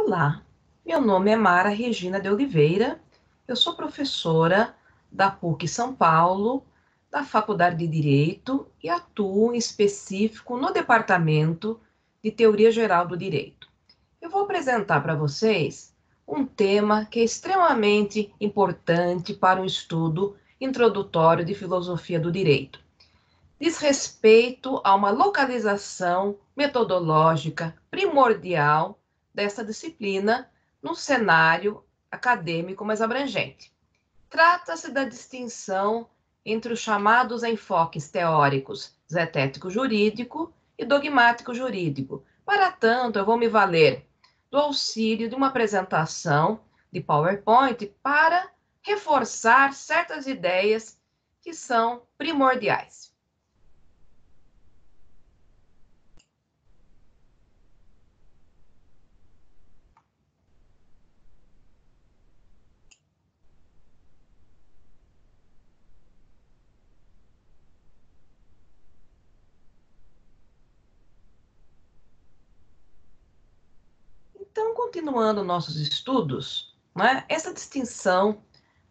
Olá, meu nome é Mara Regina de Oliveira, eu sou professora da PUC São Paulo, da Faculdade de Direito e atuo em específico no Departamento de Teoria Geral do Direito. Eu vou apresentar para vocês um tema que é extremamente importante para o estudo introdutório de filosofia do direito. Diz respeito a uma localização metodológica primordial dessa disciplina no cenário acadêmico mais abrangente. Trata-se da distinção entre os chamados enfoques teóricos zetético-jurídico e dogmático-jurídico. Para tanto, eu vou me valer do auxílio de uma apresentação de PowerPoint para reforçar certas ideias que são primordiais. Então, continuando nossos estudos, essa distinção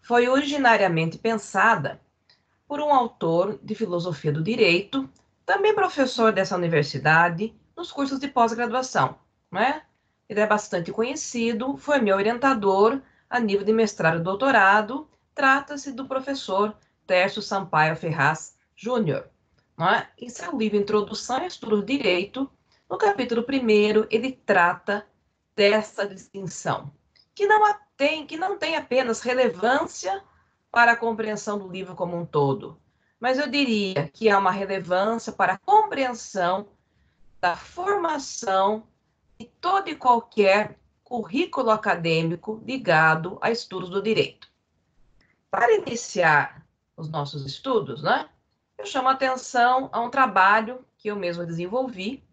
foi originariamente pensada por um autor de filosofia do direito, também professor dessa universidade, nos cursos de pós-graduação. Ele é bastante conhecido, foi meu orientador a nível de mestrado e doutorado. Trata-se do professor Tércio Sampaio Ferraz Júnior. Em seu livro Introdução ao Estudo do Direito, no capítulo 1, ele trata dessa distinção, que não tem apenas relevância para a compreensão do livro como um todo, mas eu diria que há uma relevância para a compreensão da formação de todo e qualquer currículo acadêmico ligado a estudos do direito. Para iniciar os nossos estudos, eu chamo a atenção a um trabalho que eu mesma desenvolvi,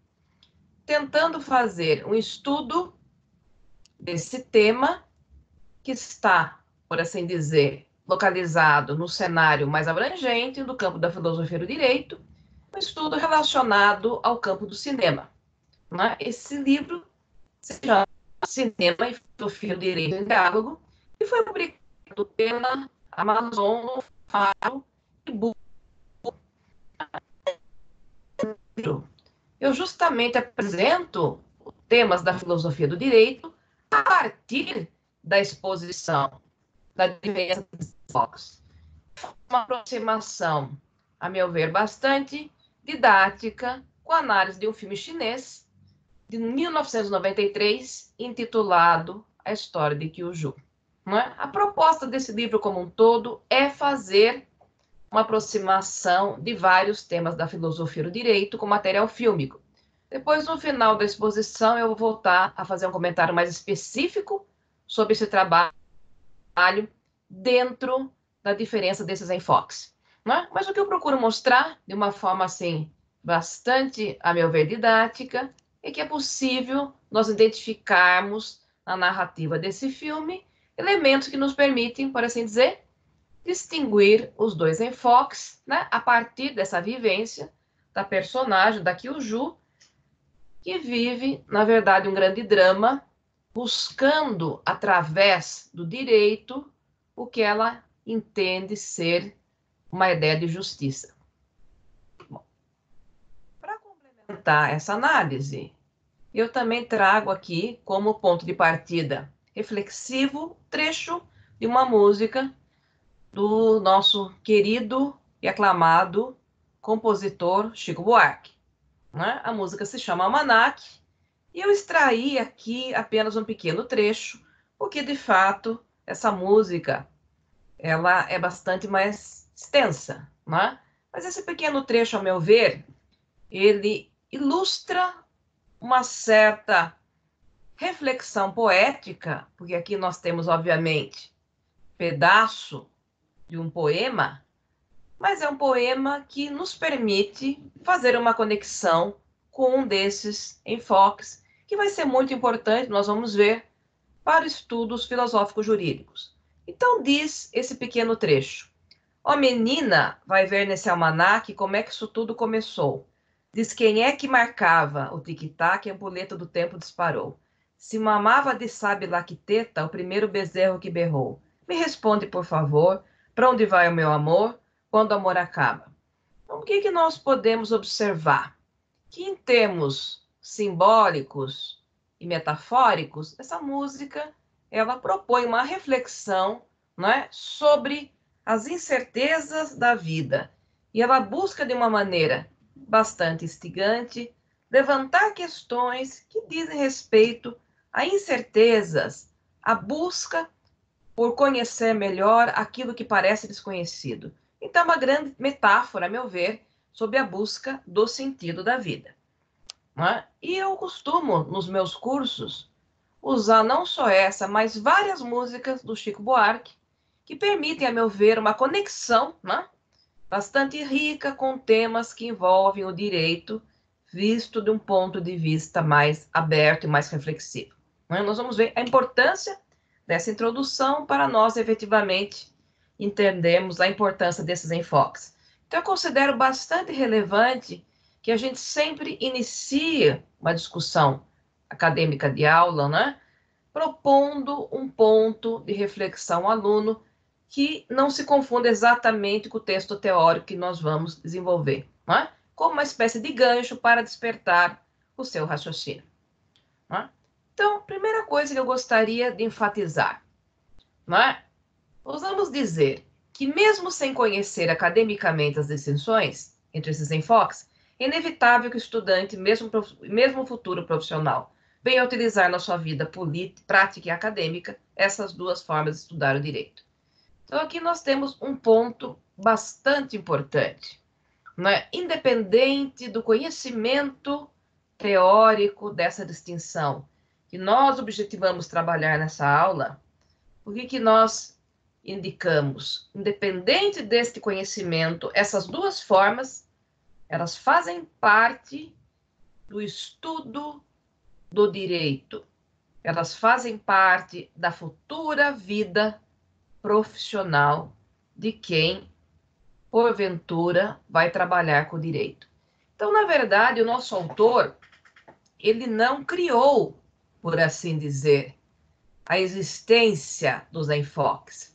tentando fazer um estudo desse tema que está, por assim dizer, localizado no cenário mais abrangente do campo da filosofia do direito, um estudo relacionado ao campo do cinema. Esse livro se chama Cinema e Filosofia do Direito em Diálogo e foi publicado pela Amazon Faro e Book. Eu justamente apresento temas da filosofia do direito a partir da exposição da diferença dos focos. Uma aproximação, a meu ver, bastante didática, com a análise de um filme chinês de 1993, intitulado A História de Kyuju. A proposta desse livro como um todo é fazer uma aproximação de vários temas da filosofia do direito com material fílmico. Depois, no final da exposição, eu vou voltar a fazer um comentário mais específico sobre esse trabalho dentro da diferença desses enfoques. Mas o que eu procuro mostrar, de uma forma assim, bastante, a meu ver, didática, é que é possível nós identificarmos na narrativa desse filme elementos que nos permitem, por assim dizer, distinguir os dois enfoques, a partir dessa vivência da personagem, da Kyuju, que vive, na verdade, um grande drama, buscando, através do direito, o que ela entende ser uma ideia de justiça. Para complementar essa análise, eu também trago aqui como ponto de partida reflexivo trecho de uma música do nosso querido e aclamado compositor Chico Buarque. A música se chama Almanac, e eu extraí aqui apenas um pequeno trecho, porque, de fato, essa música ela é bastante mais extensa. Mas esse pequeno trecho, ao meu ver, ele ilustra uma certa reflexão poética, porque aqui nós temos, obviamente, pedaço de um poema, mas é um poema que nos permite fazer uma conexão com um desses enfoques, que vai ser muito importante, nós vamos ver, para estudos filosóficos jurídicos. Então diz esse pequeno trecho: ó menina, vai ver nesse almanaque como é que isso tudo começou. Diz quem é que marcava o tic-tac e a ampulheta do tempo disparou. se mamava de sabe lá que teta o primeiro bezerro que berrou. Me responde, por favor, para onde vai o meu amor quando o amor acaba? Então, o que nós podemos observar? Que em termos simbólicos e metafóricos, essa música ela propõe uma reflexão, né, sobre as incertezas da vida. E ela busca, de uma maneira bastante instigante, levantar questões que dizem respeito a incertezas, a busca por conhecer melhor aquilo que parece desconhecido. Então, é uma grande metáfora, a meu ver, sobre a busca do sentido da vida. Né? E eu costumo, nos meus cursos, usar não só essa, mas várias músicas do Chico Buarque, que permitem, a meu ver, uma conexão, né, bastante rica com temas que envolvem o direito, visto de um ponto de vista mais aberto e mais reflexivo. Né? Nós vamos ver a importância dessa introdução para nós, efetivamente, entendermos a importância desses enfoques. Então, eu considero bastante relevante que a gente sempre inicie uma discussão acadêmica de aula, né, propondo um ponto de reflexão ao aluno que não se confunda exatamente com o texto teórico que nós vamos desenvolver, né, como uma espécie de gancho para despertar o seu raciocínio. Né? Então, primeira coisa que eu gostaria de enfatizar, né, nós vamos dizer que mesmo sem conhecer academicamente as distinções entre esses enfoques, é inevitável que o estudante, mesmo o futuro profissional, venha a utilizar na sua vida prática e acadêmica essas duas formas de estudar o direito. Então, aqui nós temos um ponto bastante importante, né? Independente do conhecimento teórico dessa distinção que nós objetivamos trabalhar nessa aula, o que nós indicamos? Independente deste conhecimento, essas duas formas, elas fazem parte do estudo do direito. Elas fazem parte da futura vida profissional de quem, porventura, vai trabalhar com o direito. Então, na verdade, o nosso autor, ele não criou, por assim dizer, a existência dos enfoques.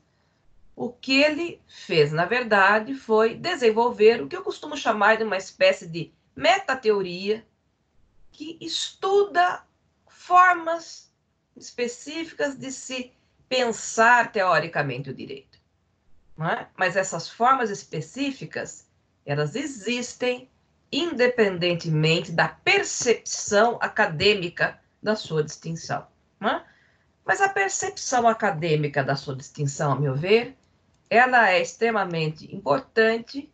O que ele fez, na verdade, foi desenvolver o que eu costumo chamar de uma espécie de metateoria que estuda formas específicas de se pensar teoricamente o direito. Não é? Mas essas formas específicas, elas existem independentemente da percepção acadêmica da sua distinção. Não é? Mas a percepção acadêmica da sua distinção, a meu ver, ela é extremamente importante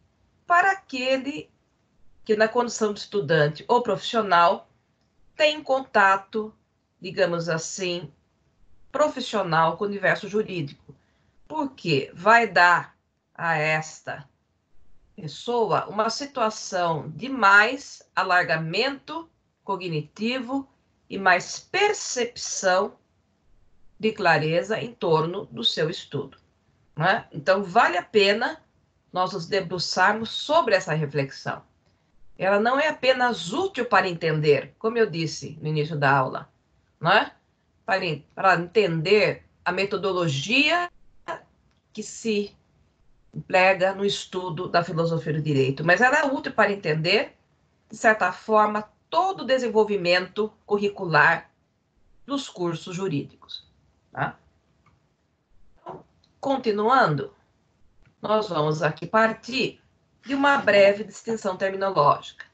para aquele que, na condição de estudante ou profissional, tem contato, digamos assim, profissional com o universo jurídico, porque vai dar a esta pessoa uma situação de mais alargamento cognitivo e mais percepção de clareza em torno do seu estudo. Né? Então, vale a pena nós nos debruçarmos sobre essa reflexão. Ela não é apenas útil para entender, como eu disse no início da aula, né? Para entender a metodologia que se emprega no estudo da filosofia do direito, mas ela é útil para entender, de certa forma, todo o desenvolvimento curricular dos cursos jurídicos. Tá? Continuando, nós vamos aqui partir de uma breve distinção terminológica.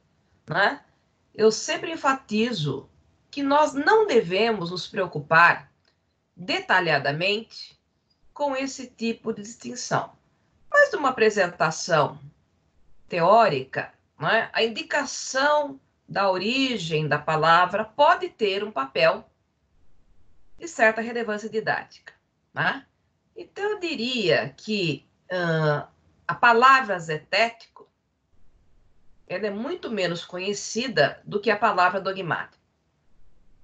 Né? Eu sempre enfatizo que nós não devemos nos preocupar detalhadamente com esse tipo de distinção. Mas numa apresentação teórica, né, a indicação da origem da palavra pode ter um papel de certa relevância didática. Né? Então, eu diria que a palavra zetético ela é muito menos conhecida do que a palavra dogmático.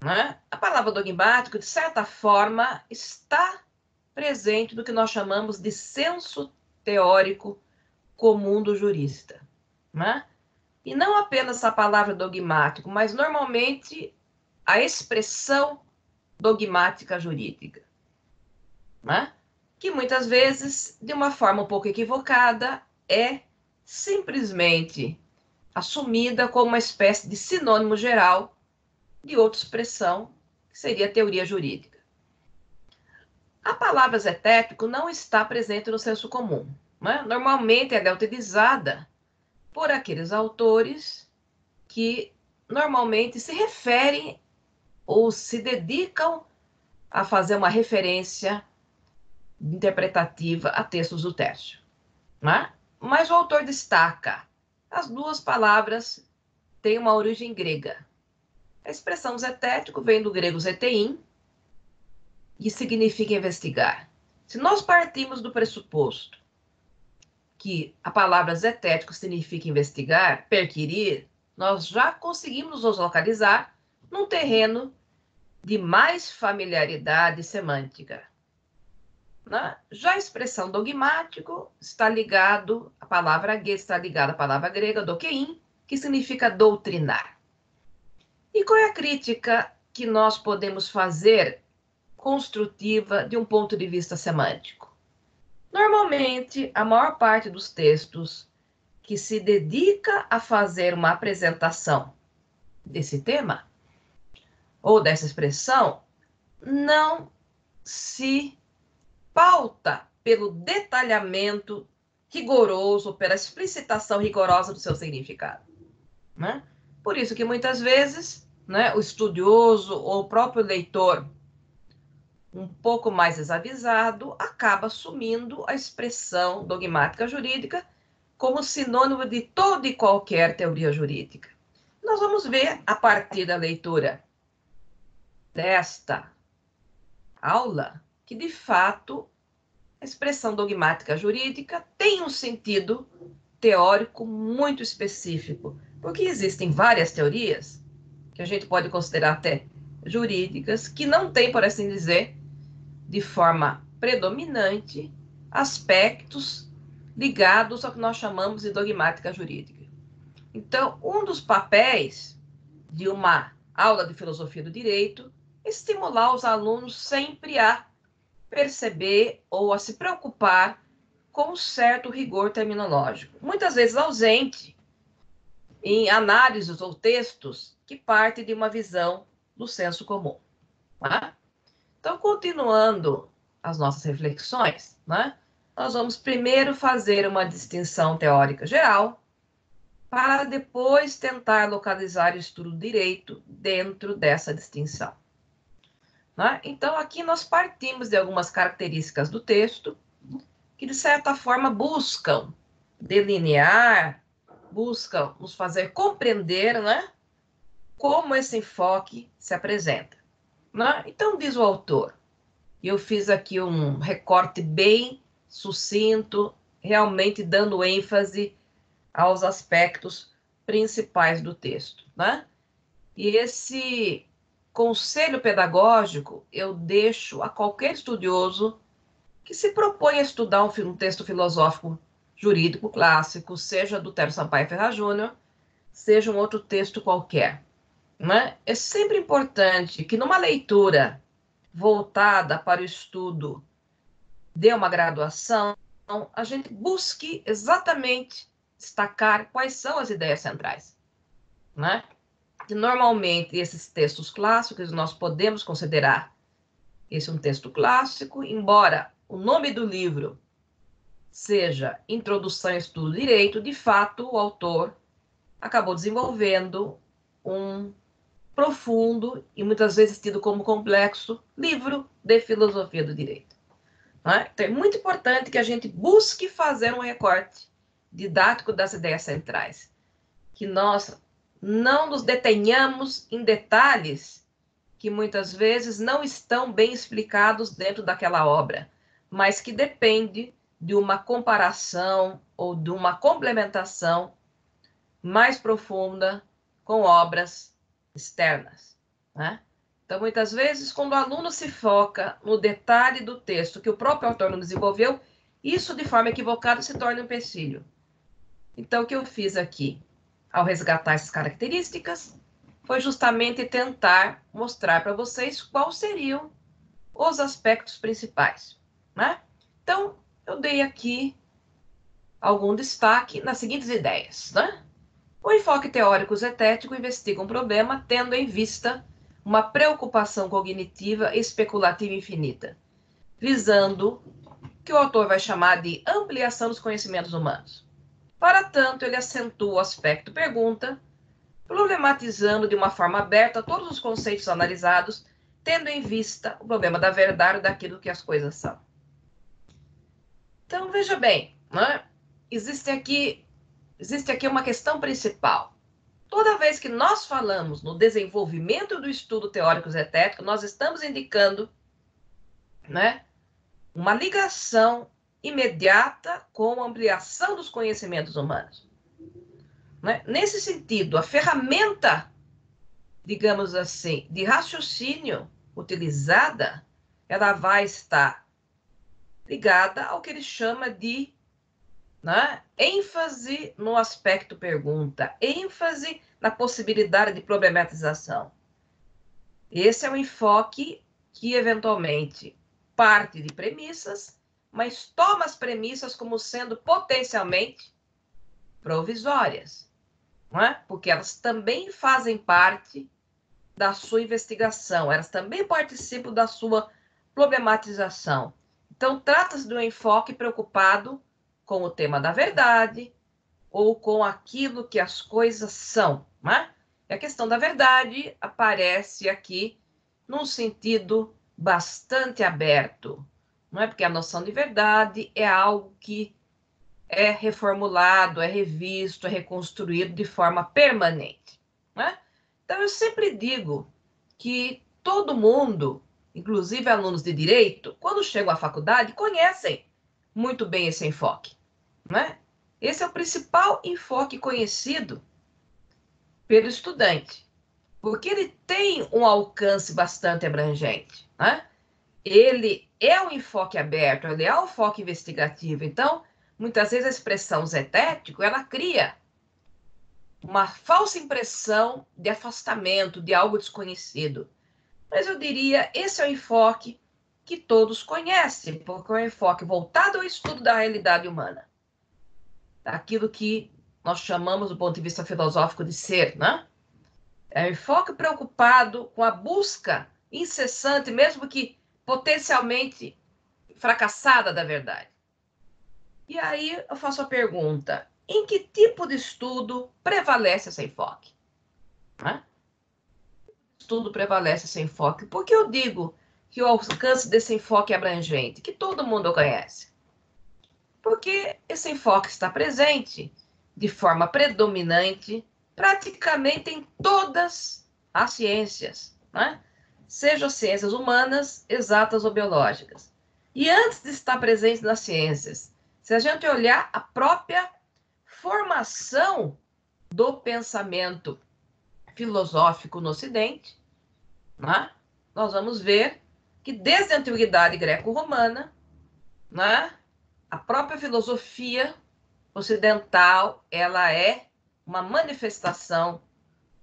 Né? A palavra dogmático, de certa forma, está presente no que nós chamamos de senso teórico comum do jurista. Né? E não apenas a palavra dogmático, mas normalmente a expressão dogmática jurídica, né? Que muitas vezes, de uma forma um pouco equivocada, é simplesmente assumida como uma espécie de sinônimo geral de outra expressão, que seria a teoria jurídica. A palavra zetético não está presente no senso comum, né? Normalmente ela é utilizada por aqueles autores que normalmente se referem ou se dedicam a fazer uma referência interpretativa a textos do Tércio, né? Mas o autor destaca: as duas palavras têm uma origem grega. A expressão zetético vem do grego zetein, que significa investigar. Se nós partimos do pressuposto que a palavra zetético significa investigar, perquirir, nós já conseguimos nos localizar num terreno de mais familiaridade semântica, né? Já a expressão dogmático está ligado, a palavra está ligada à palavra grega dokein, que significa doutrinar. E qual é a crítica que nós podemos fazer construtiva de um ponto de vista semântico? Normalmente, a maior parte dos textos que se dedica a fazer uma apresentação desse tema ou dessa expressão não se pauta pelo detalhamento rigoroso, pela explicitação rigorosa do seu significado, né? Por isso que muitas vezes, né, o estudioso ou o próprio leitor um pouco mais desavisado acaba assumindo a expressão dogmática jurídica como sinônimo de toda e qualquer teoria jurídica. Nós vamos ver, a partir da leitura desta aula, que de fato a expressão dogmática jurídica tem um sentido teórico muito específico, porque existem várias teorias que a gente pode considerar até jurídicas, que não têm, por assim dizer, de forma predominante, aspectos ligados ao que nós chamamos de dogmática jurídica. Então, um dos papéis de uma aula de filosofia do direito é estimular os alunos sempre a perceber ou a se preocupar com um certo rigor terminológico, muitas vezes ausente em análises ou textos que partem de uma visão do senso comum, tá? Então, continuando as nossas reflexões, né, nós vamos primeiro fazer uma distinção teórica geral, para depois tentar localizar o estudo do direito dentro dessa distinção, né? Então, aqui nós partimos de algumas características do texto que, de certa forma, buscam delinear, buscam nos fazer compreender, né, como esse enfoque se apresenta, né? Então, diz o autor, e eu fiz aqui um recorte bem sucinto, realmente dando ênfase aos aspectos principais do texto, né? E esse conselho pedagógico eu deixo a qualquer estudioso que se propõe a estudar um texto filosófico jurídico clássico, seja do Tércio Sampaio Ferraz Júnior, seja um outro texto qualquer, né? É sempre importante que numa leitura voltada para o estudo de uma graduação, a gente busque exatamente destacar quais são as ideias centrais, né? E normalmente esses textos clássicos nós podemos considerar esse um texto clássico, embora o nome do livro seja Introdução ao Estudo do Direito, de fato o autor acabou desenvolvendo um profundo e muitas vezes tido como complexo livro de filosofia do direito, né? Então é muito importante que a gente busque fazer um recorte didático das ideias centrais, que nós não nos detenhamos em detalhes que muitas vezes não estão bem explicados dentro daquela obra, mas que depende de uma comparação ou de uma complementação mais profunda com obras externas, né? Então, muitas vezes, quando o aluno se foca no detalhe do texto que o próprio autor não desenvolveu, isso, de forma equivocada, se torna um empecilho. Então, o que eu fiz aqui, ao resgatar essas características, foi justamente tentar mostrar para vocês quais seriam os aspectos principais, né? Então, eu dei aqui algum destaque nas seguintes ideias, né? O enfoque teórico zetético investiga um problema tendo em vista uma preocupação cognitiva especulativa infinita, visando o que o autor vai chamar de ampliação dos conhecimentos humanos. Para tanto, ele acentua o aspecto pergunta, problematizando de uma forma aberta todos os conceitos analisados, tendo em vista o problema da verdade daquilo que as coisas são. Então, veja bem, né? Existe aqui uma questão principal. Toda vez que nós falamos no desenvolvimento do estudo teórico zetético, nós estamos indicando, né, uma ligação imediata com a ampliação dos conhecimentos humanos. Né? Nesse sentido, a ferramenta, digamos assim, de raciocínio utilizada, ela vai estar ligada ao que ele chama de, né, ênfase no aspecto pergunta, ênfase na possibilidade de problematização. Esse é um enfoque que, eventualmente, parte de premissas, mas toma as premissas como sendo potencialmente provisórias, não é? Porque elas também fazem parte da sua investigação, elas também participam da sua problematização. Então, trata-se de um enfoque preocupado com o tema da verdade ou com aquilo que as coisas são, né? E a questão da verdade aparece aqui num sentido bastante aberto, não é? Porque a noção de verdade é algo que é reformulado, é revisto, é reconstruído de forma permanente, né? Então, eu sempre digo que todo mundo, inclusive alunos de direito, quando chegam à faculdade, conhecem muito bem esse enfoque, né? Esse é o principal enfoque conhecido pelo estudante, porque ele tem um alcance bastante abrangente, né? Ele é um enfoque aberto, ele é um enfoque investigativo. Então, muitas vezes a expressão zetético, ela cria uma falsa impressão de afastamento, de algo desconhecido. Mas eu diria, esse é o enfoque que todos conhecem, porque é um enfoque voltado ao estudo da realidade humana, daquilo que nós chamamos, do ponto de vista filosófico, de ser, né? É um enfoque preocupado com a busca incessante, mesmo que potencialmente fracassada, da verdade. E aí eu faço a pergunta, em que tipo de estudo prevalece esse enfoque? Né? Estudo prevalece esse enfoque. Por que eu digo que o alcance desse enfoque é abrangente, que todo mundo conhece? Porque esse enfoque está presente de forma predominante praticamente em todas as ciências, né? Sejam ciências humanas, exatas ou biológicas. E antes de estar presente nas ciências, se a gente olhar a própria formação do pensamento filosófico no Ocidente, né, nós vamos ver que desde a antiguidade greco-romana, né, a própria filosofia ocidental, ela é uma manifestação,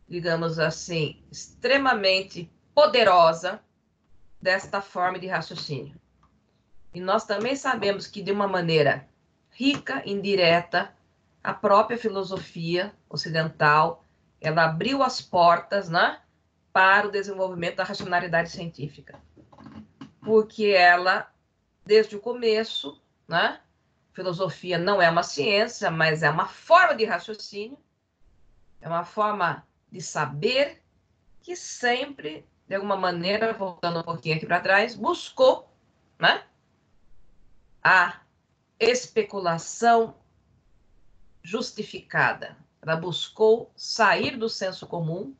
digamos assim, extremamente poderosa desta forma de raciocínio. E nós também sabemos que, de uma maneira rica, indireta, a própria filosofia ocidental, ela abriu as portas, né, para o desenvolvimento da racionalidade científica. Porque ela, desde o começo, né, filosofia não é uma ciência, mas é uma forma de raciocínio, é uma forma de saber que sempre, de alguma maneira, voltando um pouquinho aqui para trás, buscou, né, a especulação justificada. Ela buscou sair do senso comum,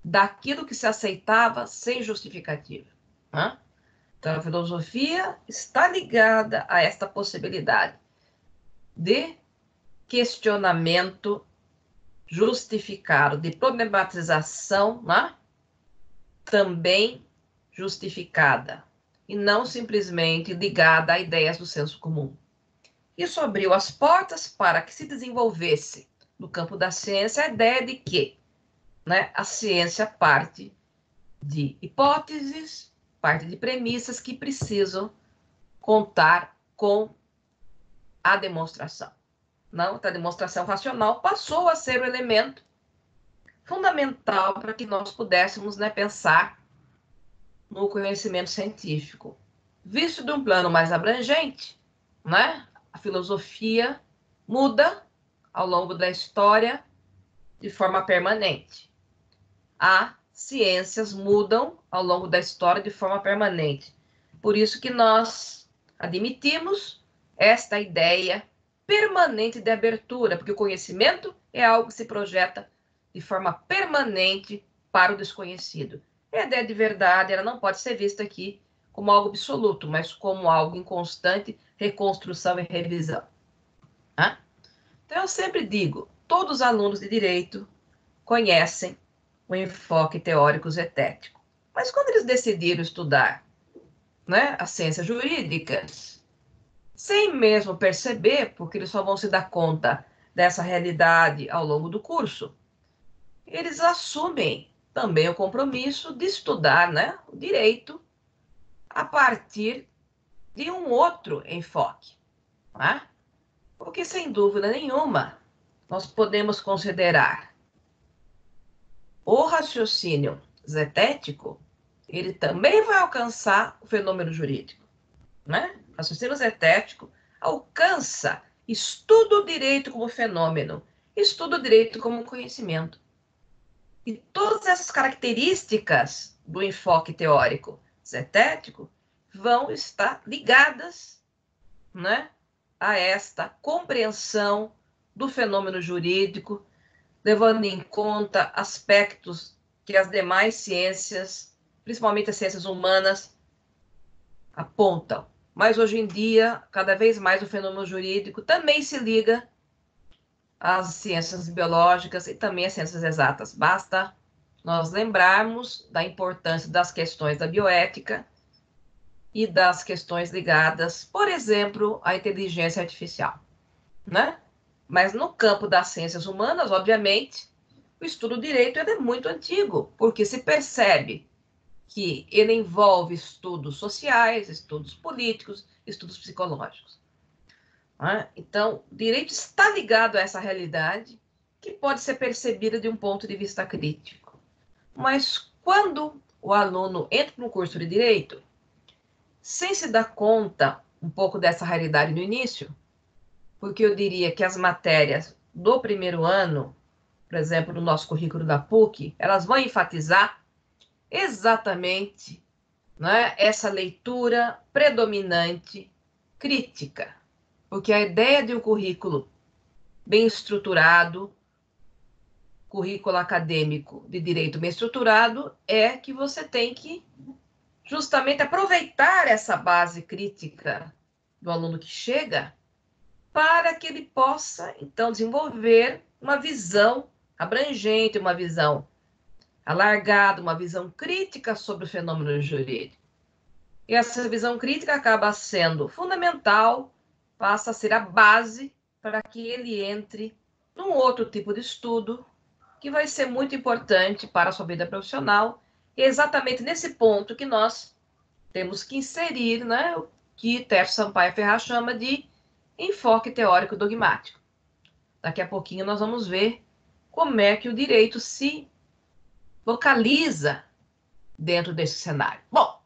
daquilo que se aceitava sem justificativa. Né? Então, a filosofia está ligada a esta possibilidade de questionamento justificado, de problematização, né? Também justificada, e não simplesmente ligada a ideias do senso comum. Isso abriu as portas para que se desenvolvesse, no campo da ciência, a ideia de que né, a ciência parte de hipóteses, parte de premissas que precisam contar com a demonstração. Não, a demonstração racional passou a ser o elemento fundamental para que nós pudéssemos, né, pensar no conhecimento científico. Visto de um plano mais abrangente, né, a filosofia muda ao longo da história de forma permanente. As ciências mudam ao longo da história de forma permanente. Por isso que nós admitimos esta ideia permanente de abertura, porque o conhecimento é algo que se projeta de forma permanente para o desconhecido. A ideia de verdade, ela não pode ser vista aqui como algo absoluto, mas como algo em constante reconstrução e revisão. Tá? Então, eu sempre digo, todos os alunos de direito conhecem o enfoque teórico zetético. Mas quando eles decidiram estudar, né, as ciências jurídicas, sem mesmo perceber, porque eles só vão se dar conta dessa realidade ao longo do curso, eles assumem também o compromisso de estudar, né, o direito a partir de um outro enfoque. Né? Porque, sem dúvida nenhuma, nós podemos considerar o raciocínio zetético, ele também vai alcançar o fenômeno jurídico. Né? O raciocínio zetético alcança, estuda o direito como fenômeno, estuda o direito como conhecimento. E todas essas características do enfoque teórico zetético vão estar ligadas, né, a esta compreensão do fenômeno jurídico, levando em conta aspectos que as demais ciências, principalmente as ciências humanas, apontam. Mas hoje em dia, cada vez mais o fenômeno jurídico também se liga às ciências biológicas e também às ciências exatas. Basta nós lembrarmos da importância das questões da bioética e das questões ligadas, por exemplo, à inteligência artificial, né? Mas no campo das ciências humanas, obviamente, o estudo do direito é muito antigo, porque se percebe que ele envolve estudos sociais, estudos políticos, estudos psicológicos. Né? Então, o direito está ligado a essa realidade que pode ser percebida de um ponto de vista crítico. Mas quando o aluno entra no curso de direito, sem se dar conta um pouco dessa realidade no início, porque eu diria que as matérias do primeiro ano, por exemplo, no nosso currículo da PUC, elas vão enfatizar exatamente, né, essa leitura predominante crítica. Porque a ideia de um currículo bem estruturado, currículo acadêmico de direito bem estruturado, é que você tem que justamente aproveitar essa base crítica do aluno que chega para que ele possa, então, desenvolver uma visão abrangente, uma visão alargada, uma visão crítica sobre o fenômeno jurídico. E essa visão crítica acaba sendo fundamental, passa a ser a base para que ele entre num outro tipo de estudo que vai ser muito importante para a sua vida profissional. E é exatamente nesse ponto que nós temos que inserir, né, o que Terço Sampaio Ferraz chama de enfoque teórico dogmático. Daqui a pouquinho nós vamos ver como é que o direito se localiza dentro desse cenário. Bom,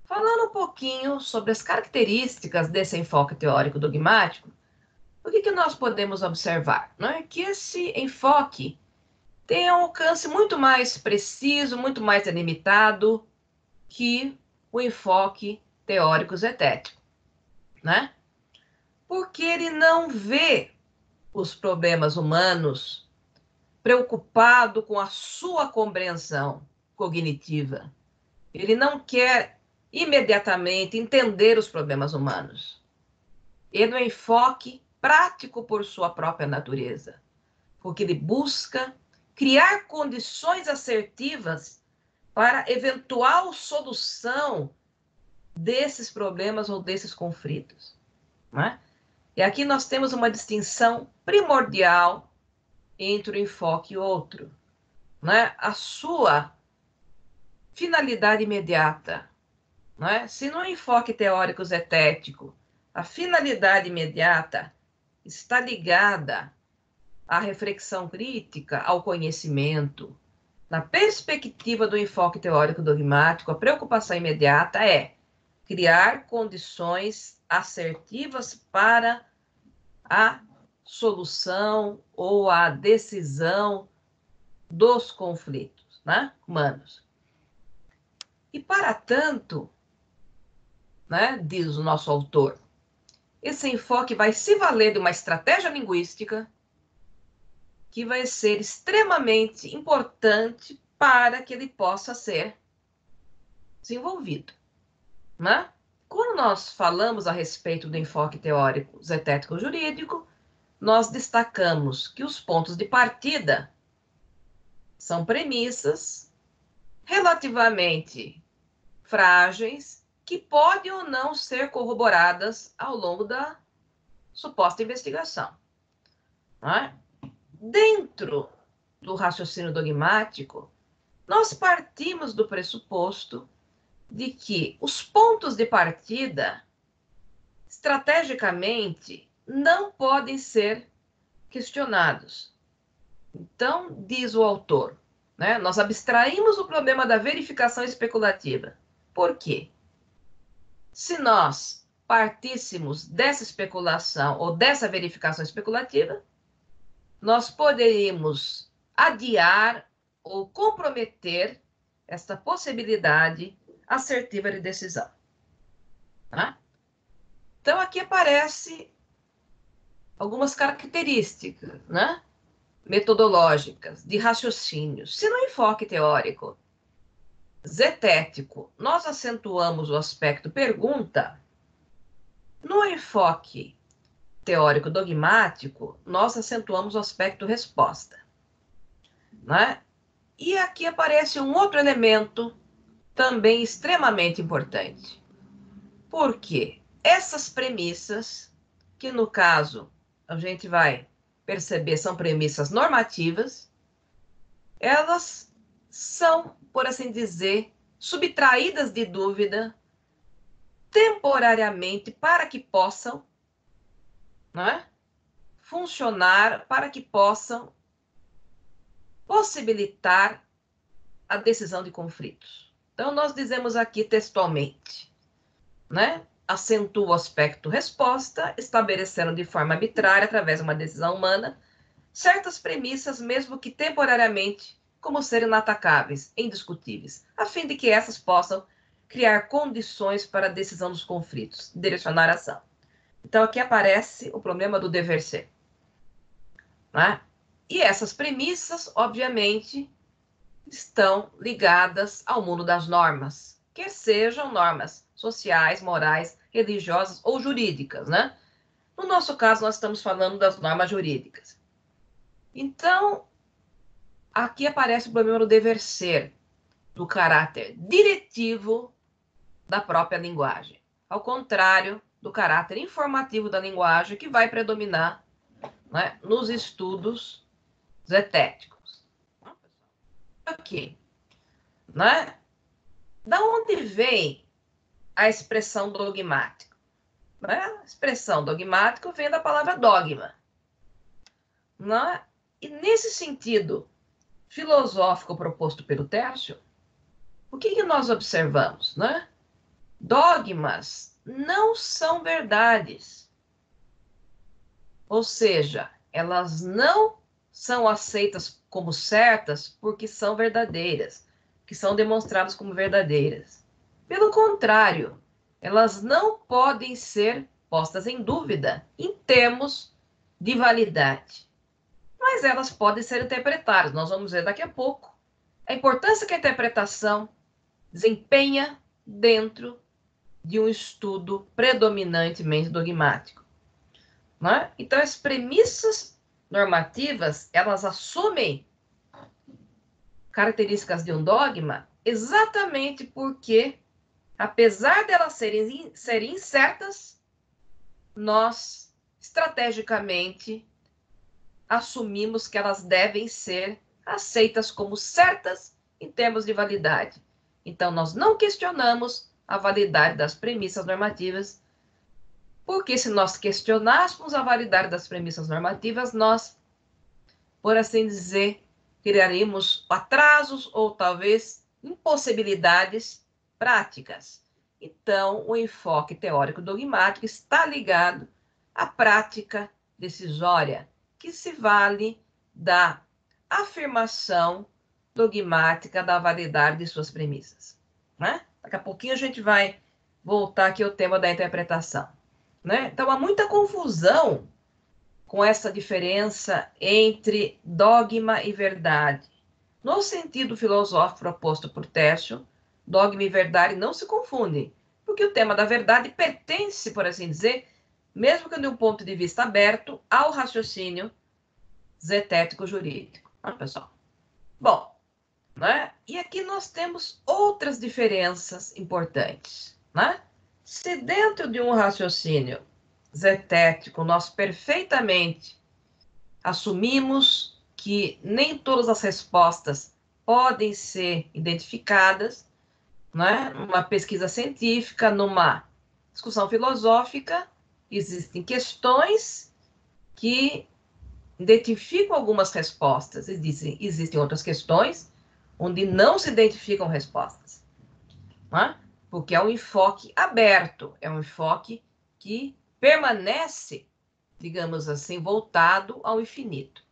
falando um pouquinho sobre as características desse enfoque teórico dogmático, o que nós podemos observar? Não é que esse enfoque tem um alcance muito mais preciso, muito mais delimitado que o enfoque teórico zetético, né? Porque ele não vê os problemas humanos preocupado com a sua compreensão cognitiva. Ele não quer imediatamente entender os problemas humanos. Ele é um enfoque prático por sua própria natureza, porque ele busca criar condições assertivas para eventual solução desses problemas ou desses conflitos. Né? E aqui nós temos uma distinção primordial entre um enfoque e outro. né, a sua finalidade imediata. Né? Se no enfoque teórico zetético a finalidade imediata está ligada à reflexão crítica, ao conhecimento, na perspectiva do enfoque teórico dogmático, a preocupação imediata é criar condições assertivas para a solução ou a decisão dos conflitos, né, humanos. E para tanto, né, diz o nosso autor, esse enfoque vai se valer de uma estratégia linguística que vai ser extremamente importante para que ele possa ser desenvolvido, né? Quando nós falamos a respeito do enfoque teórico zetético jurídico, nós destacamos que os pontos de partida são premissas relativamente frágeis que podem ou não ser corroboradas ao longo da suposta investigação. Né? Dentro do raciocínio dogmático, nós partimos do pressuposto de que os pontos de partida, estrategicamente, não podem ser questionados. Então, diz o autor, né, nós abstraímos o problema da verificação especulativa. Por quê? Se nós partíssemos dessa especulação ou dessa verificação especulativa, nós poderíamos adiar ou comprometer esta possibilidade assertiva de decisão. Tá? Então, aqui aparece algumas características, né, metodológicas, de raciocínio. Se no enfoque teórico zetético nós acentuamos o aspecto pergunta, no enfoque teórico dogmático nós acentuamos o aspecto resposta. Né? E aqui aparece um outro elemento também extremamente importante. Por quê? Essas premissas, que no caso a gente vai perceber são premissas normativas, elas são, por assim dizer, subtraídas de dúvida temporariamente para que possam, né, funcionar, para que possam possibilitar a decisão de conflitos. Então, nós dizemos aqui textualmente, né? Acentua o aspecto resposta, estabelecendo de forma arbitrária, através de uma decisão humana, certas premissas, mesmo que temporariamente, como serem inatacáveis, indiscutíveis, a fim de que essas possam criar condições para a decisão dos conflitos, direcionar a ação. Então, aqui aparece o problema do dever ser. Né? E essas premissas, obviamente, estão ligadas ao mundo das normas, quer sejam normas sociais, morais, religiosas ou jurídicas, né? No nosso caso, nós estamos falando das normas jurídicas. Então, aqui aparece o problema do dever ser, do caráter diretivo da própria linguagem, ao contrário do caráter informativo da linguagem que vai predominar, né, nos estudos zetéticos. Aqui, né? Da onde vem a expressão dogmático? Né? A expressão dogmático vem da palavra dogma. Né? E nesse sentido filosófico proposto pelo Tércio, o que nós observamos? Né? Dogmas não são verdades. Ou seja, elas não são aceitas como certas porque são verdadeiras, que são demonstradas como verdadeiras. Pelo contrário, elas não podem ser postas em dúvida em termos de validade. Mas elas podem ser interpretadas. Nós vamos ver daqui a pouco a importância que a interpretação desempenha dentro de um estudo predominantemente dogmático. Né? Então, as premissas normativas, elas assumem características de um dogma exatamente porque, apesar de elas serem incertas, nós, estrategicamente, assumimos que elas devem ser aceitas como certas em termos de validade. Então, nós não questionamos a validade das premissas normativas, porque se nós questionássemos a validade das premissas normativas, nós, por assim dizer, criaríamos atrasos ou talvez impossibilidades práticas. Então, o enfoque teórico dogmático está ligado à prática decisória, que se vale da afirmação dogmática da validade de suas premissas. Né? Daqui a pouquinho a gente vai voltar aqui ao tema da interpretação. Né? Então, há muita confusão com essa diferença entre dogma e verdade. No sentido filosófico proposto por Tércio, dogma e verdade não se confundem, porque o tema da verdade pertence, por assim dizer, mesmo que de um ponto de vista aberto, ao raciocínio zetético jurídico. Pessoal? Bom, né? E aqui nós temos outras diferenças importantes. Né? Se dentro de um raciocínio zetético nós perfeitamente assumimos que nem todas as respostas podem ser identificadas, né? Numa pesquisa científica, numa discussão filosófica, existem questões que identificam algumas respostas, existem outras questões onde não se identificam respostas, né? Porque é um enfoque aberto, é um enfoque que permanece, digamos assim, voltado ao infinito.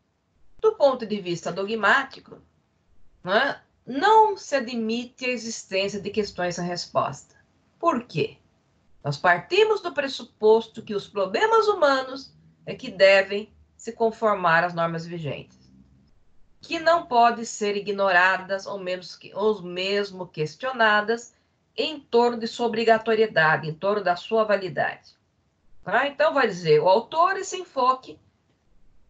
Do ponto de vista dogmático, né, não se admite a existência de questões sem resposta. Por quê? Nós partimos do pressuposto que os problemas humanos é que devem se conformar às normas vigentes, que não podem ser ignoradas ou mesmo questionadas em torno de sua obrigatoriedade, em torno da sua validade. Então, vai dizer, o autor, esse enfoque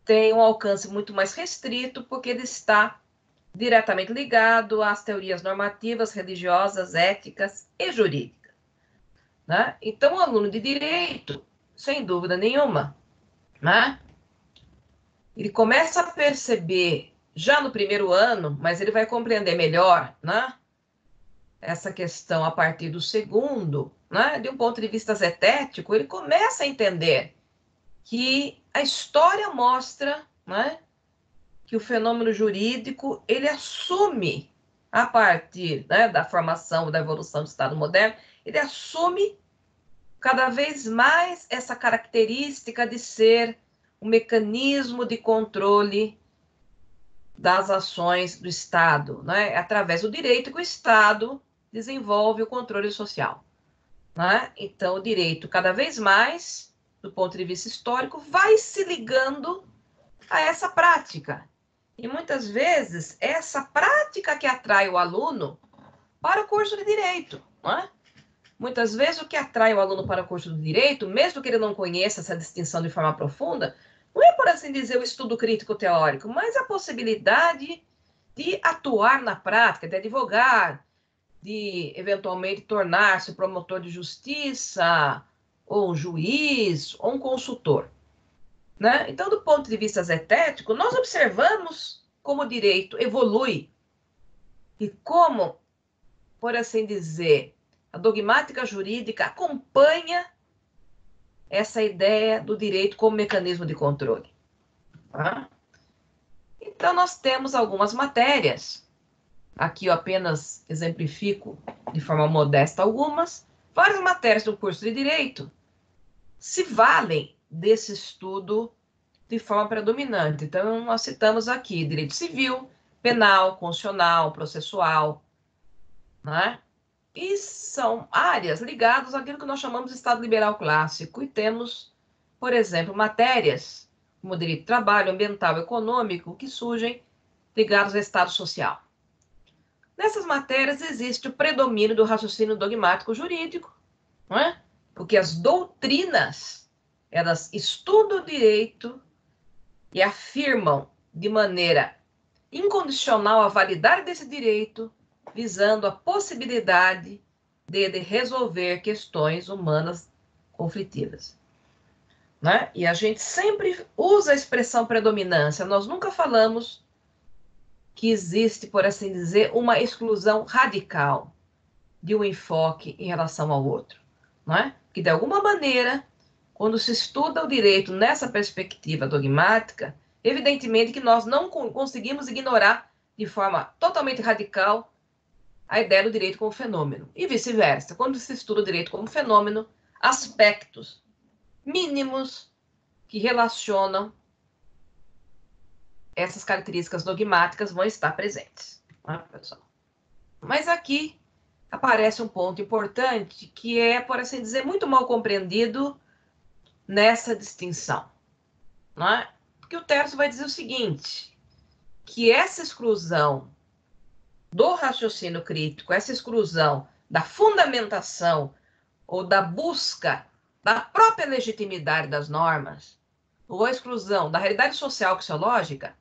tem um alcance muito mais restrito, porque ele está diretamente ligado às teorias normativas, religiosas, éticas e jurídicas. Né? Então, o aluno de direito, sem dúvida nenhuma, né? Ele começa a perceber já no primeiro ano, mas ele vai compreender melhor, né? Essa questão a partir do segundo, né? De um ponto de vista zetético, ele começa a entender que a história mostra, né, que o fenômeno jurídico ele assume, a partir, né, da formação, da evolução do Estado moderno, ele assume cada vez mais essa característica de ser um mecanismo de controle das ações do Estado, né, através do direito que o Estado desenvolve o controle social. Né? Então, o direito, cada vez mais, do ponto de vista histórico, vai se ligando a essa prática. E muitas vezes, essa prática que atrai o aluno para o curso de direito. Não é? Muitas vezes, o que atrai o aluno para o curso de direito, mesmo que ele não conheça essa distinção de forma profunda, não é, por assim dizer, o estudo crítico teórico, mas a possibilidade de atuar na prática, de advogar, de eventualmente tornar-se promotor de justiça, ou um juiz, ou um consultor. Né? Então, do ponto de vista zetético, nós observamos como o direito evolui e como, por assim dizer, a dogmática jurídica acompanha essa ideia do direito como mecanismo de controle. Tá? Então, nós temos algumas matérias. Aqui eu apenas exemplifico de forma modesta algumas. Várias matérias do curso de Direito se valem desse estudo de forma predominante. Então, nós citamos aqui Direito Civil, Penal, Constitucional, Processual, né? E são áreas ligadas àquilo que nós chamamos de Estado Liberal Clássico. E temos, por exemplo, matérias como Direito do Trabalho, Ambiental, Econômico, que surgem ligados ao Estado Social. Nessas matérias existe o predomínio do raciocínio dogmático jurídico, não é? Porque as doutrinas, elas estudam o direito e afirmam de maneira incondicional a validade desse direito, visando a possibilidade de resolver questões humanas conflitivas. Né? E a gente sempre usa a expressão predominância, nós nunca falamos que existe, por assim dizer, uma exclusão radical de um enfoque em relação ao outro, não é? Que, de alguma maneira, quando se estuda o direito nessa perspectiva dogmática, evidentemente que nós não conseguimos ignorar de forma totalmente radical a ideia do direito como fenômeno. E vice-versa. Quando se estuda o direito como fenômeno, aspectos mínimos que relacionam essas características dogmáticas vão estar presentes. Né, pessoal? Mas aqui aparece um ponto importante que é, por assim dizer, muito mal compreendido nessa distinção. Não é? Porque o Tércio vai dizer o seguinte, que essa exclusão do raciocínio crítico, essa exclusão da fundamentação ou da busca da própria legitimidade das normas, ou a exclusão da realidade social axiológica,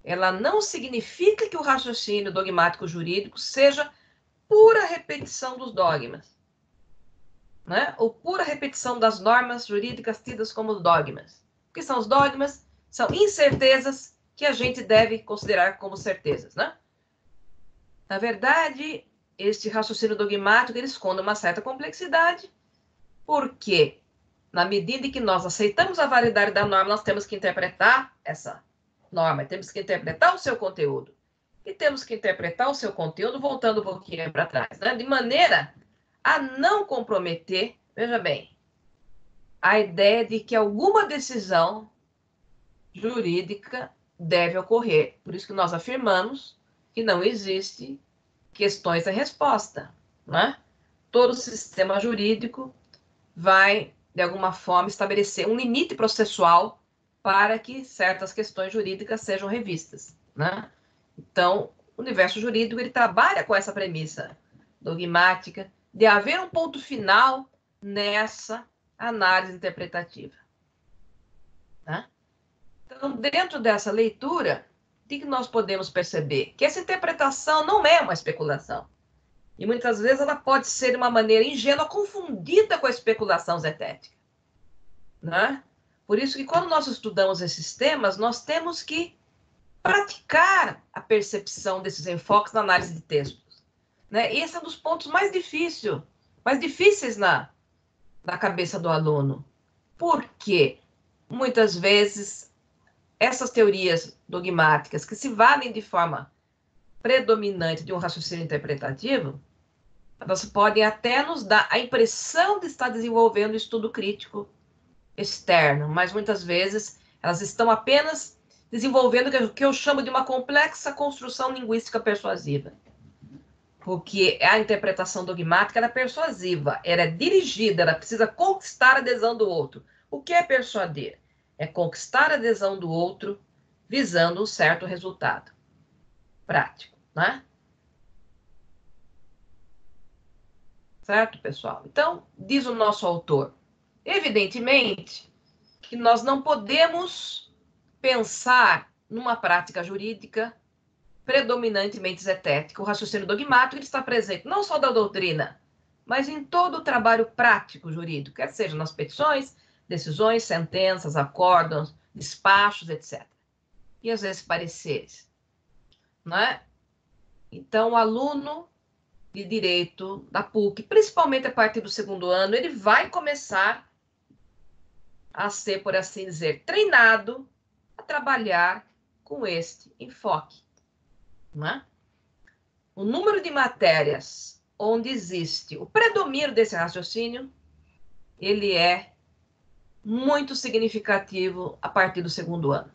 ela não significa que o raciocínio dogmático jurídico seja pura repetição dos dogmas, né? Ou pura repetição das normas jurídicas tidas como dogmas. O que são os dogmas? São incertezas que a gente deve considerar como certezas, né? Na verdade, este raciocínio dogmático ele esconde uma certa complexidade, porque, na medida em que nós aceitamos a validade da norma, nós temos que interpretar essa norma, temos que interpretar o seu conteúdo. E temos que interpretar o seu conteúdo voltando um pouquinho para trás, né? De maneira a não comprometer, veja bem, a ideia de que alguma decisão jurídica deve ocorrer. Por isso que nós afirmamos que não existe questões da resposta, né? Todo sistema jurídico vai, de alguma forma, estabelecer um limite processual para que certas questões jurídicas sejam revistas, né? Então, o universo jurídico ele trabalha com essa premissa dogmática de haver um ponto final nessa análise interpretativa. Tá? Então, dentro dessa leitura, o que nós podemos perceber? Que essa interpretação não é uma especulação. E muitas vezes ela pode ser de uma maneira ingênua, confundida com a especulação zetética. Né? Por isso que quando nós estudamos esses temas, nós temos que praticar a percepção desses enfoques na análise de textos. Né? Esse é um dos pontos mais difíceis na cabeça do aluno. Porque, muitas vezes, essas teorias dogmáticas que se valem de forma predominante de um raciocínio interpretativo, elas podem até nos dar a impressão de estar desenvolvendo estudo crítico externo, mas muitas vezes elas estão apenas desenvolvendo o que eu chamo de uma complexa construção linguística persuasiva. Porque a interpretação dogmática é persuasiva, ela é dirigida, ela precisa conquistar a adesão do outro. O que é persuadir? É conquistar a adesão do outro visando um certo resultado prático, né? Certo, pessoal? Então, diz o nosso autor, evidentemente que nós não podemos pensar numa prática jurídica predominantemente zetética. O raciocínio dogmático ele está presente não só da doutrina, mas em todo o trabalho prático jurídico, quer seja nas petições, decisões, sentenças, acórdãos, despachos, etc. E às vezes pareceres. Não é? Então, o aluno de direito da PUC, principalmente a partir do segundo ano, ele vai começar a ser, por assim dizer, treinado a trabalhar com este enfoque. Não é? O número de matérias onde existe o predomínio desse raciocínio, ele é muito significativo a partir do segundo ano.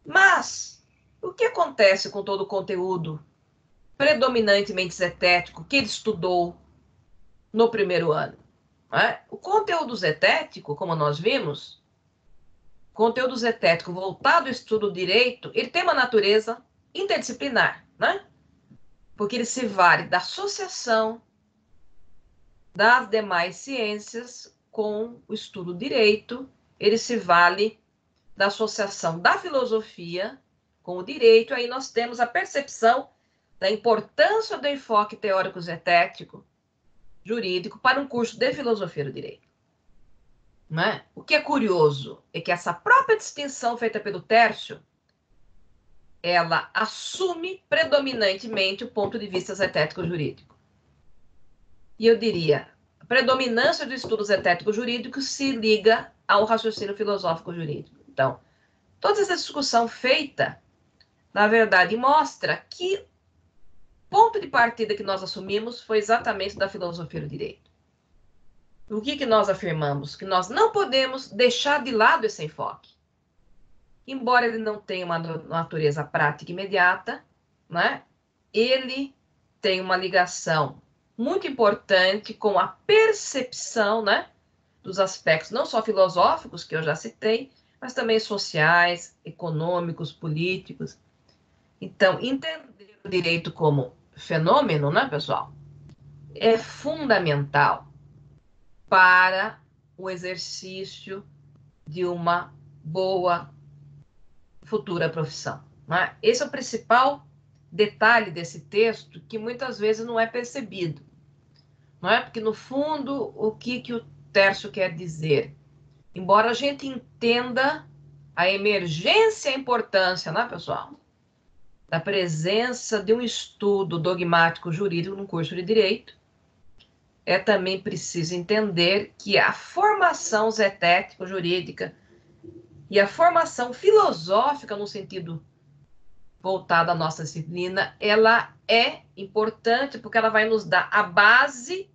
Mas, o que acontece com todo o conteúdo predominantemente zetético que ele estudou no primeiro ano? O conteúdo zetético, como nós vimos, conteúdo zetético voltado ao estudo do direito, ele tem uma natureza interdisciplinar, né? Porque ele se vale da associação das demais ciências com o estudo do direito, ele se vale da associação da filosofia com o direito, aí nós temos a percepção da importância do enfoque teórico zetético jurídico para um curso de filosofia do direito. Né? O que é curioso é que essa própria distinção feita pelo Tércio ela assume predominantemente o ponto de vista zetético-jurídico. E eu diria, a predominância do estudo zetético-jurídico se liga ao raciocínio filosófico-jurídico. Então, toda essa discussão feita, na verdade, mostra que o ponto de partida que nós assumimos foi exatamente da filosofia do direito. O que nós afirmamos? Que nós não podemos deixar de lado esse enfoque. Embora ele não tenha uma natureza prática imediata, né, ele tem uma ligação muito importante com a percepção, né, dos aspectos não só filosóficos, que eu já citei, mas também sociais, econômicos, políticos. Então, entender o direito como fenômeno, né, pessoal, é fundamental para o exercício de uma boa futura profissão. Né? Esse é o principal detalhe desse texto que muitas vezes não é percebido. Não é? Porque, no fundo, o que o Tércio quer dizer? Embora a gente entenda a emergência e a importância, né, pessoal, da presença de um estudo dogmático jurídico no curso de Direito, é também preciso entender que a formação zetético-jurídica e a formação filosófica, no sentido voltado à nossa disciplina, ela é importante porque ela vai nos dar a base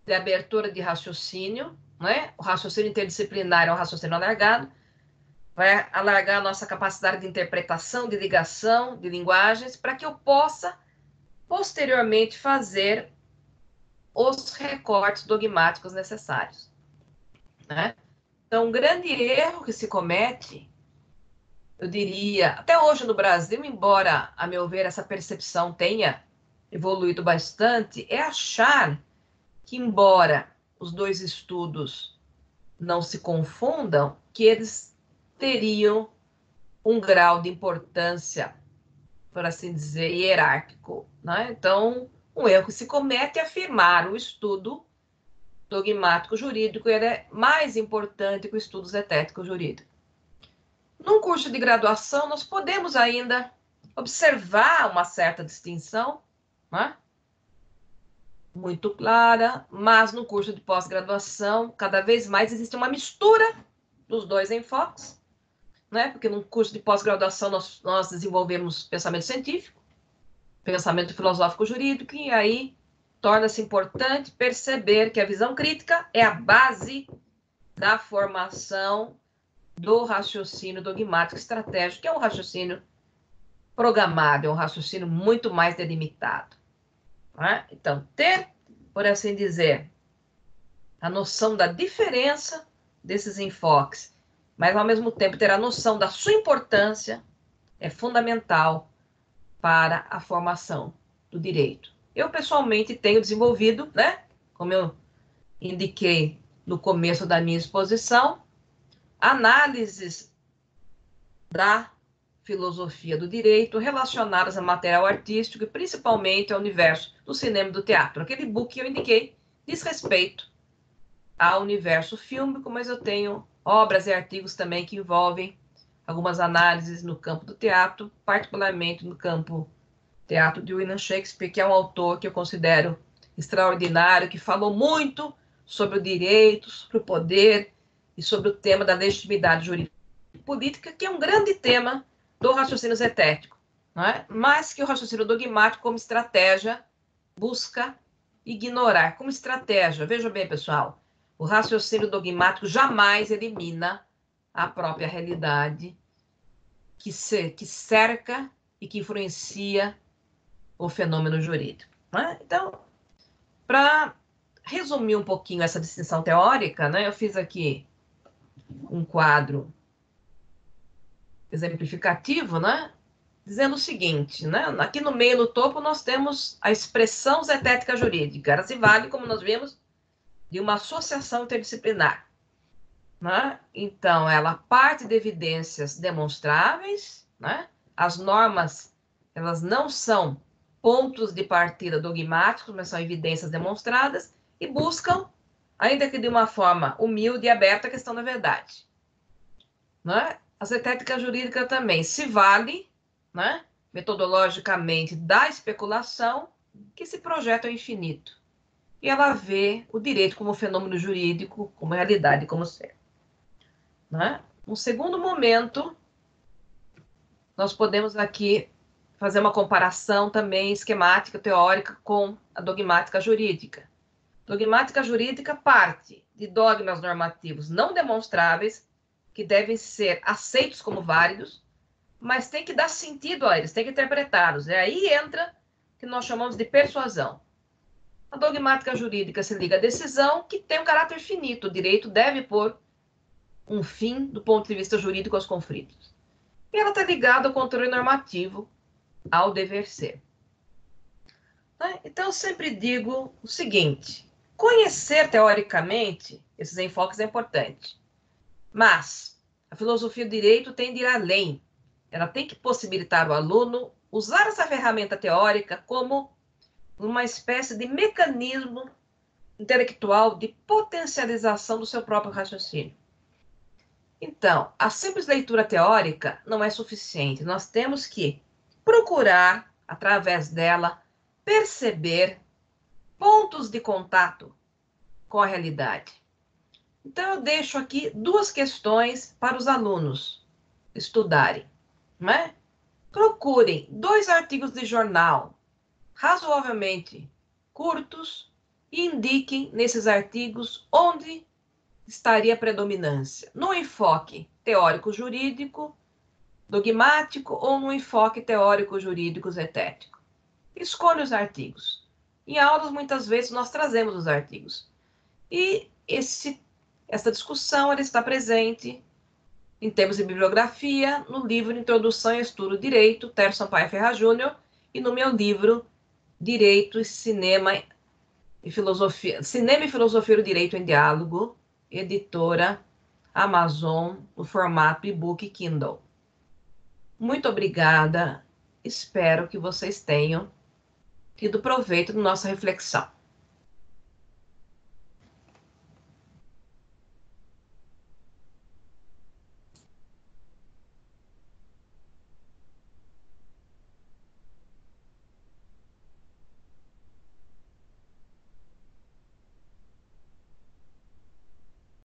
de abertura de raciocínio, né? O raciocínio interdisciplinar é um raciocínio alargado, vai alargar a nossa capacidade de interpretação, de ligação, de linguagens, para que eu possa, posteriormente, fazer os recortes dogmáticos necessários. Né? Então, um grande erro que se comete, eu diria, até hoje no Brasil, embora, a meu ver, essa percepção tenha evoluído bastante, é achar que, embora os dois estudos não se confundam, que eles teriam um grau de importância, por assim dizer, hierárquico. Né? Então, um erro que se comete é afirmar o estudo dogmático jurídico ele é mais importante que o estudo zetético jurídico. Num curso de graduação, nós podemos ainda observar uma certa distinção, né? Muito clara, mas no curso de pós-graduação, cada vez mais existe uma mistura dos dois enfoques, né? Porque no curso de pós-graduação nós desenvolvemos pensamento científico, pensamento filosófico jurídico, e aí torna-se importante perceber que a visão crítica é a base da formação do raciocínio dogmático estratégico, que é um raciocínio programado, é um raciocínio muito mais delimitado. Né? Então, ter, por assim dizer, a noção da diferença desses enfoques, mas ao mesmo tempo ter a noção da sua importância é fundamental para a formação do direito. Eu, pessoalmente, tenho desenvolvido, né, como eu indiquei no começo da minha exposição, análises da filosofia do direito relacionadas a material artístico e principalmente ao universo do cinema e do teatro. Aquele book que eu indiquei diz respeito ao universo fílmico, mas eu tenho obras e artigos também que envolvem algumas análises no campo do teatro, particularmente no campo teatro de William Shakespeare, que é um autor que eu considero extraordinário, que falou muito sobre o direito, sobre o poder e sobre o tema da legitimidade jurídica e política, que é um grande tema do raciocínio zetético, não é? Mas que o raciocínio dogmático, como estratégia, busca ignorar. Como estratégia, veja bem, pessoal, o raciocínio dogmático jamais elimina a própria realidade que cerca e que influencia o fenômeno jurídico. Né? Então, para resumir um pouquinho essa distinção teórica, né, eu fiz aqui um quadro exemplificativo, né, dizendo o seguinte, né, aqui no meio, no topo, nós temos a expressão zetética jurídica. Ela se vale, como nós vimos, de uma associação interdisciplinar. Né? Então, ela parte de evidências demonstráveis, né? As normas, elas não são pontos de partida dogmáticos, mas são evidências demonstradas, e buscam, ainda que de uma forma humilde e aberta, a questão da verdade. Né? A zetética jurídica também se vale né, metodologicamente da especulação, que se projeta ao infinito. E ela vê o direito como fenômeno jurídico, como realidade, como ser. Né? Um segundo momento, nós podemos aqui fazer uma comparação também esquemática, teórica, com a dogmática jurídica. Dogmática jurídica parte de dogmas normativos não demonstráveis, que devem ser aceitos como válidos, mas tem que dar sentido a eles, tem que interpretá-los. E aí entra o que nós chamamos de persuasão. A dogmática jurídica se liga à decisão, que tem um caráter finito. O direito deve pôr um fim, do ponto de vista jurídico, aos conflitos. E ela está ligada ao controle normativo, ao dever ser. Então, eu sempre digo o seguinte: conhecer teoricamente esses enfoques é importante, mas a filosofia do direito tem de ir além. Ela tem que possibilitar ao aluno usar essa ferramenta teórica como uma espécie de mecanismo intelectual de potencialização do seu próprio raciocínio. Então, a simples leitura teórica não é suficiente. Nós temos que procurar, através dela, perceber pontos de contato com a realidade. Então, eu deixo aqui duas questões para os alunos estudarem. Né? Procurem 2 artigos de jornal razoavelmente curtos e indiquem nesses artigos onde estaria a predominância, no enfoque teórico-jurídico, dogmático ou no enfoque teórico-jurídico zetético. Escolha os artigos. Em aulas, muitas vezes, nós trazemos os artigos. E essa discussão ela está presente, em termos de bibliografia, no livro Introdução e Estudo do Direito, Tércio Sampaio Ferraz Júnior, e no meu livro Direito e Cinema e Filosofia, Cinema e Filosofia do Direito em Diálogo, editora Amazon, no formato e-book Kindle. Muito obrigada. Espero que vocês tenham tido proveito da nossa reflexão.